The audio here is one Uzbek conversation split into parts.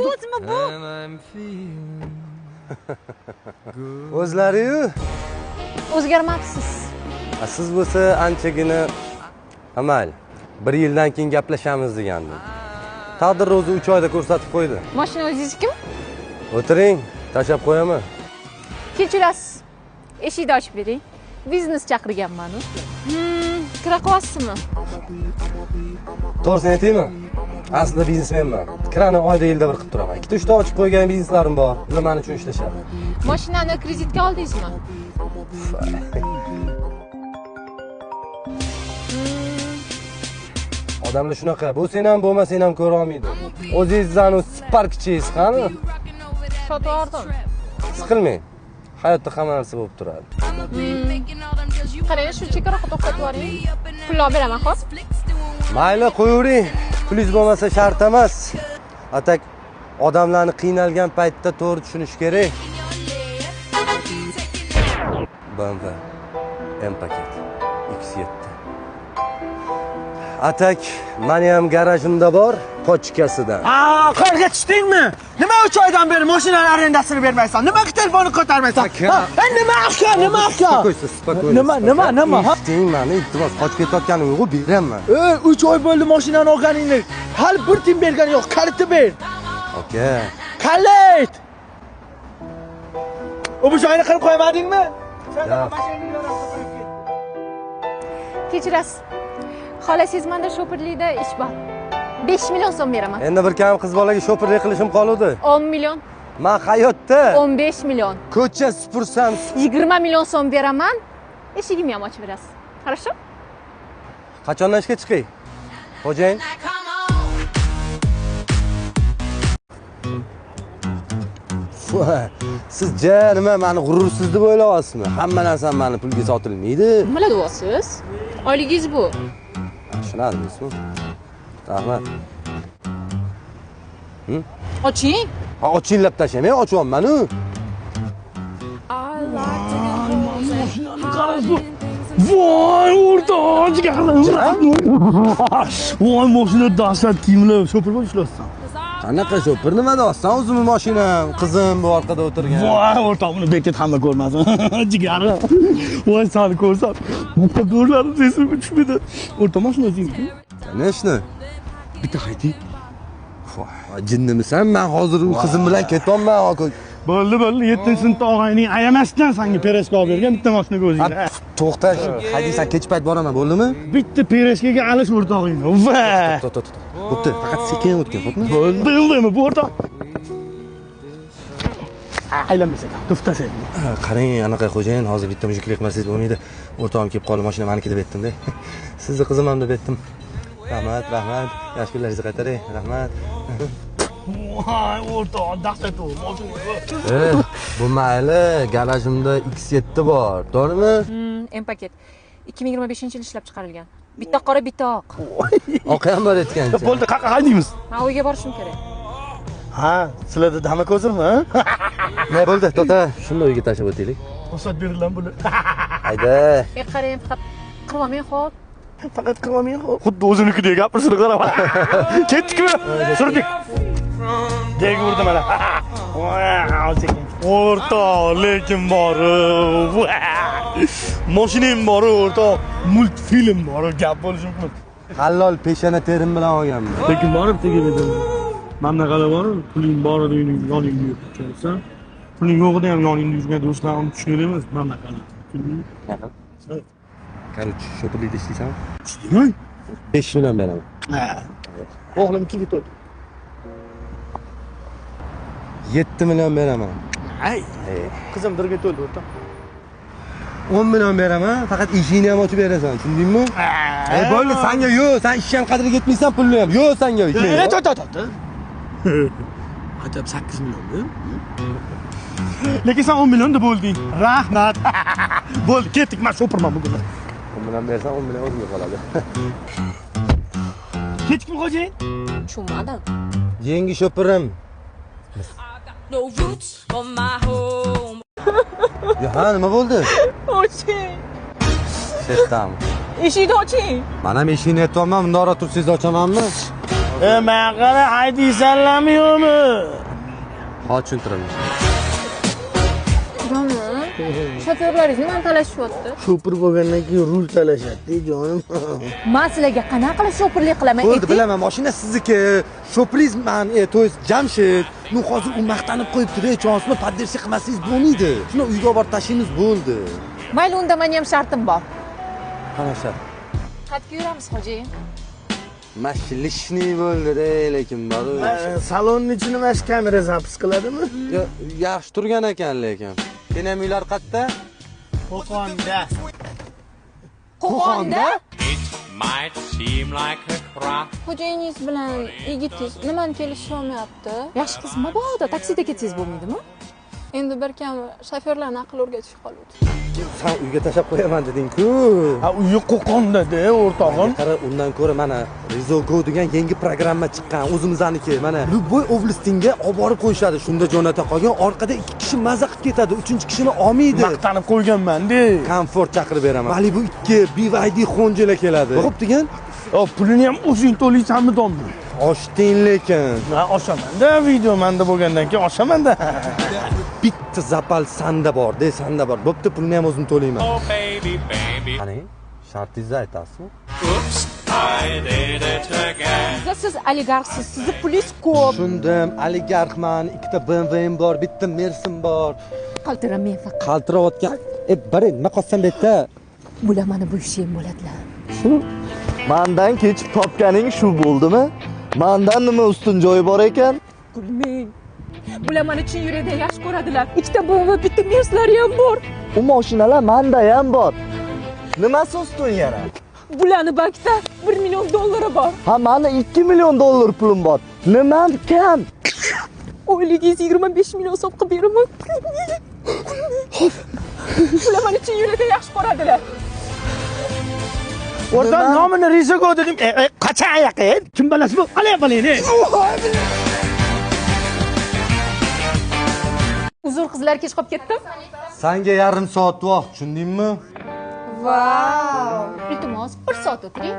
ko'zmi bu? O'zlari-yu. O'zgarmabsiz. Siz bo'lsa anchagina amal. 1 yildan keyin gaplashamiz degandim. Taqdir o'zi 3 oyda ko'rsatib qo'ydi. Mashina o'zingizniki? O'tiring, tashab qo'yaman. Kechirasiz. Eshikni ochib bering. Biznes chaqirganman-ku. Kira qolasizmi? To'g'risini aytaymi? Aslida biznesmenman. Kirani oyda yilda bir qilib turaman. 2-3 ta ochib qo'ygan bizneslarim bor. Ular men uchun ishlashadi. Mashinani kreditga oldingizmi? Odamlar shunaqa, bo'lsang ham bo'lmasang ham ko'ra olmaydi. O'zingizdan Sparkchingiz qani? Sotib oldim. Siqilmang. Hayotda hamma narsa bo'lib turadi. Qarang, shu chekkaroqqa to'xtatib yuboring. Pulni olib beraman, xo'p? Mayli, qo'yavering. Pulingiz bo'lmasa shart emas. Atak odamlarni qiynalgan paytda to'g'ri tushunish kerak. BMW M paket X7. Atak meni ham garajimda bor, pochkasidan. Qo'lga tushdingmi? Nima 3 oydan beri mashinaning arendasini bermaysan? Nimaga telefonni ko'tarmaysan? Nima aka? Nima? Eshitding meni, iltimos, qochib ketayotganim yo'q, beraman. 3 oy bo'ldi mashinani olganingni. Hali bir tim bergani yo'q, kalitni ber. Aka. Kalit! Bu joyni qilib qo'ymadingmi? Kechirasiz. Xohlasangiz menda shopirlikda ish bor. 5 million so'm beraman. Endi bir kam qiz bolaga shopirlik qilishim qoluvdi. 10 million. Men hayotda 15 million. ko'cha supursam 20 million so'm beraman. Eshigimni ham ochib berasiz. Хорошо? Qachondan ishga chiqay? Xo'jayin. Siz nima meni g'urursiz deb o'ylayapsizmi? Hamma narsam meni pulga sotilmaydi. Nima deyapsiz? Oyligingiz bu. Tushunadingizmi? Rahmat. Oching. Ochinglar tashlamay, ochyapman-ku. Voy, o'rtoq, voy, mashina dahshat kiyimlar, shopir bo'lib ishlayapsan. Qanaqa shopir nima deyapsan? O'zimning mashinam, qizim bu orqada o'tirgan. Voy, o'rtoq, buni bekat hamma ko'rmasin. Jigari. Voy, seni ko'rsam, bu do'rlarni sesimga tushmaydi. O'rtoq, mashina o'zingniki. Nechni? Bitta hayding. Jinnimisan? Men hozir u qizim bilan ketyapman, aka. Bo'ldi, 7-sinfda og'ayning ayamasdan senga pereska olib bergan bitta mashinaga o'zingga. To'xta, haydaysan, kech payt boraman, bo'ldimi? Bitta pereskaga alish o'rtog'ingni. Va! To'xta. Bo'pti, faqat sekin o'tgan, xo'pmi? Bo'ldimi bu o'rtoq? Aylanmasa, to'xtasan. Qarang, anaqa xo'jayin, hozir bitta mujiklik qilmasangiz bo'lmaydi. O'rtog'im kelib qoldi, mashina meniki deb aytdim-da. Sizni qizim ham deb aytdim. Rahmat. Yaxshi kunlaringizni qaytaring. Rahmat. Voy, o'rtoq, dahshat u. Bu mayli, garajimda X7 bor. To'g'rimi? M paket. 2025-yil ishlab chiqarilgan. Bitta qora, bitta oq. Oq ham bor aytgancha. Bo'ldi, qayerga haydaymiz? Men uyga borishim kerak. Ha, sizlarda dama ko'zirmi? Ne bo'ldi? To'xta, shunda uyga tashlab o'taylik. Ruxsat berilgan buni. Hayda. Qarang, faqat qilmang, xo'p. Faqat qilmang, xo'p. Xuddi o'zinikidek gapirishini qarama. Ketdikmi? Surdik. Deg urdi mana. O'rtoq, lekin bor. Mashinam bor, o'rtoq. Multfilm bor, gap bo'lishi mumkin. Halol peshana terim bilan olganman. Lekin borib tegib edim. Mana qala bor, puling bor uying yoningda yuribsan. Puling yo'g'ida ham yoningda yurgan do'stlarim tushunadi emas, mana qala. Qani shopirlikda ishlaysanmi? Ishlayman. 5 million beraman. Ha. O'g'lim 2 to'y. 7 million beraman. Ay, qizim birga to'ldi o'rtoq. 10 million beraman, faqat ishingni ham ochib berasan, tushundingmi? Bo'ldi, senga yo'q, sen ishga ham qadriga yetmaysan, pulni ham yo'q senga. To'xta. Ajab 8 millionmi? Lekin sen 10 million deb bo'lding. Rahmat. Bo'ldi, ketdik, men shopirman bugun. 10 million bersan, 10 million o'zimga qoladi. Ketdikmi xo'jayin? Tushunmadim. Yangi shopirim. No roots for my home. Ha, nima bo'ldi? Oching. Shetdan. Eshikni oching. Men ham eshikni aytyapman, bundoq tursangiz ochamanmi? Men qara haydaysanlarmi yo'qmi? Hozir tushuntiraman. Jonim, shofyorlaringiz nimani talashishyapti? Shopir bo'lgandan keyin rul talashadi, jonim. Men sizlarga qanaqa qilib shofirlik qilaman? Bo'ldi, bilaman, mashina sizniki. Shopiringiz to есть Jamshid. Nu hozir u maqtanib qo'yibdi-da, chonsni poddershi qilmasangiz bo'lmaydi. Shuni uyga olib tashlaymiz bo'ldi. Mayli, unda meni ham shartim bor. Qana shart? Qayerga yuramiz, hoji? Mashlishni bo'ldi-da, lekin bor. Salonning ichini mash kamera zapis qiladimi? Yaxshi turgan ekan lekin. Keyin ham uylar qayerda? Qo'qonda. Qo'qonda? Might seem like a crap. Xo'jayingiz bilan yigitingiz nimani kelishmayapti? Yaxshi qiz mabodo taksida ketsangiz bo'lmaydimi? Endi bir kam shofyorlarni aql o'rgatishib qoluvdi. Sen uyga tashlab qo'yaman deding-ku. Ha, uyi Qo'qonda-da, o'rtog'im. Qara, undan ko'ra mana Rizogo degan yangi programma chiqqan, o'zimizniki. Mana Luboy Oblstinga olib borib qo'yishadi. Shunda jo'nata qolgan, orqada 2 kishi maza qilib ketadi, 3-kishini olmaydi. Maqtanib qo'yganman-da. Komfort chaqirib beraman. Malibu 2 BYD Honjela keladi. Xo'p degan? Pulini ham o'zing to'laysanmi, domla? Oshding lekin. Ha, oshaman-da, video menda bo'lgandan keyin oshaman-da. Bitta zapal sanda bor, sanda bor. Bo'pti, pulni ham o'zim to'layman. Oh baby, baby. Qani, shartingizni aytasizmi? Oops, I did it again. Siz oligarxsiz, sizni pulingiz ko'p. Tushundim, oligarxman, 2 ta BMW'm bor, bitta Mercedes bor. Qaltiraman faqat. Qaltirayotgan. Baring, nima qolsam bu yerda? Bular mana bu ishim bo'ladilar. Shu mandan kechib topganing shu bo'ldimi? Mandan nima ustun joyi bor ekan? Kulmang. Bular meni chin yurakdan yaxshi ko'radilar. 2 ta BMW, bitta Mercedes ham bor. U mashinalar manda ham bor. Nimasi ustun yana? Bularni bankda $1 million bor. Ha, mani $2 million pulim bor. Nimam kam? Oyligingiz 25 million hisob qilib beraman. Bular meni chin yurakdan yaxshi ko'radilar. O'rtoq nomini Rizogo dedim. Qachon yaqin? Kim bilasiz bu? Qalay qilayni? Uzr qizlar, kech qolib ketdim. Senga yarim soat vaqt, tushundingmi? Vau! Iltimos, 1 soat o'tiring.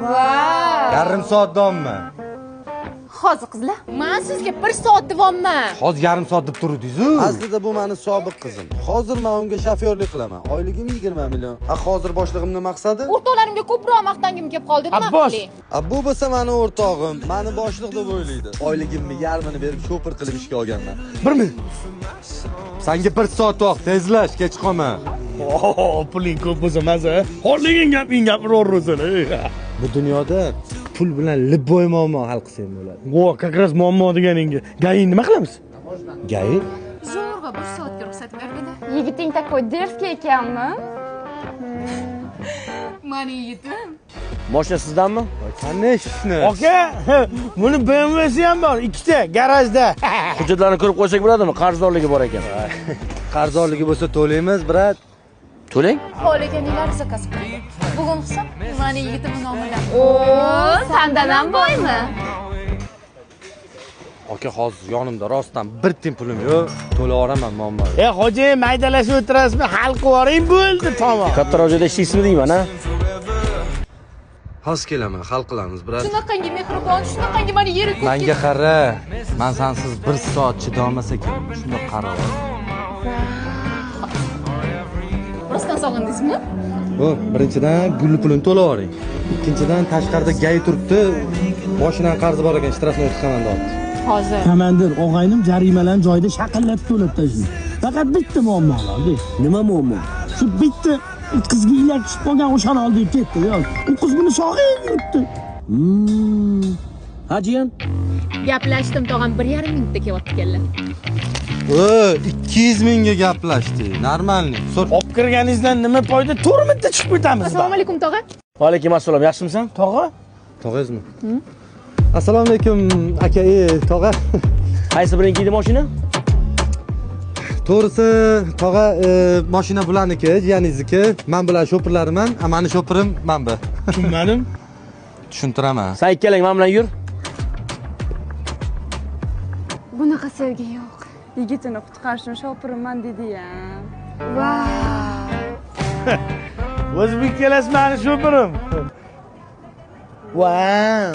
Vau! Yarim soat davommi? Hozir qizlar, men sizga 1 soat davomman. Hozir yarim soat deb turdingiz-ku. Aslida bu meni sobiq qizim. Hozir men unga shofyorlik qilaman. Oyligim 20 million. Hozir boshlig'imning maqsadi? O'rtoqlarimga ko'proq maqtangim kelib qoldi, nima qiling? Bu bo'lsa meni o'rtog'im, meni boshliq deb o'ylaydi. Oyligimni yarmini berib shofir qilib ishga olganman. 1 ming. Senga 1 soat vaqt, tezlash, kech qolma. Puling ko'p bo'lsa maza. Xo'rliging gaping gapiraversan. Bu dunyoda pul bilan любой muammo hal qilsang bo'ladi. Как раз muammo deganingga. Gayin nima qilamiz? Gayi? Zo'rg'a 1 soatga ruxsat berganda. Yigiting такой дерзкий ekanmi? Meni yigitim. Mashina sizdanmi? Конечно. Aka, buni BMW'si ham bor, 2 ta garajda. Hujjatlarni ko'rib qo'ysak bo'ladimi? Qarzdorligi bor ekan. Qarzdorligi bo'lsa to'laymiz, brat. To'lang. Xo'laganinglar zakaz qildi. Bugun hisob meni yigitimning nomidan. Oo, sandan ham boymi? Aka, hozir yonimda rostdan 1 tiyin pulim yo'q. To'lay olaman, muammo yo'q. Xo'ja, maydalashib o'tirasizmi? Hal qilib yuboring bo'ldi, tamom. Katta ro'jada ishlaysizmi deyman, ha? Hozir kelaman, hal qilamiz, brat. Shunaqangi mehribon, shunaqangi meni yeri ko'p. Menga qara. Men sensiz 1 soat chidolmas ekan. Shunda qara. Rostdan sog'indingizmi? Bu birinchidan gulli pulini to'lab oling. Ikkinchidan tashqarida gay turibdi. Mashinaning qarzi bor ekan, shtrasni o'tib komandant. Hozir. Komandir, og'aynim jarimalarni joyida shaqillatib to'lab tashlaydi. Faqat bitta muammo bor. Nima muammo? Shu bitta qizga ilak tushib qolgan o'shani oldi ketdi, yo'q. U qiz buni sog'ib yuribdi. Hajiyan. Gaplashdim, tog'am 1,5 minutda kelyapti ekanlar. 200 mingga gaplashdi. Normalniy. Olib kirganingizdan nima foyda? 4 minutda chiqib ketamiz. Assalomu alaykum, tog'a. Va alaykum assalom. Yaxshimisan? Tog'a? Tog'angizmi? Assalomu alaykum, aka, tog'a. Qaysi birinki mashina? To'g'risi, tog'a, mashina bularniki, jiyaningizniki. Men bilan shopirlarman, meni shopirim men bu. Tushunmadim. Tushuntiraman. Sen ikkalang men bilan yur. Bunaqa sevgi yo'q. Yigitini qutqarishni shopiraman dedi-ya. O'zbek kelasiz meni shopirim. Wow.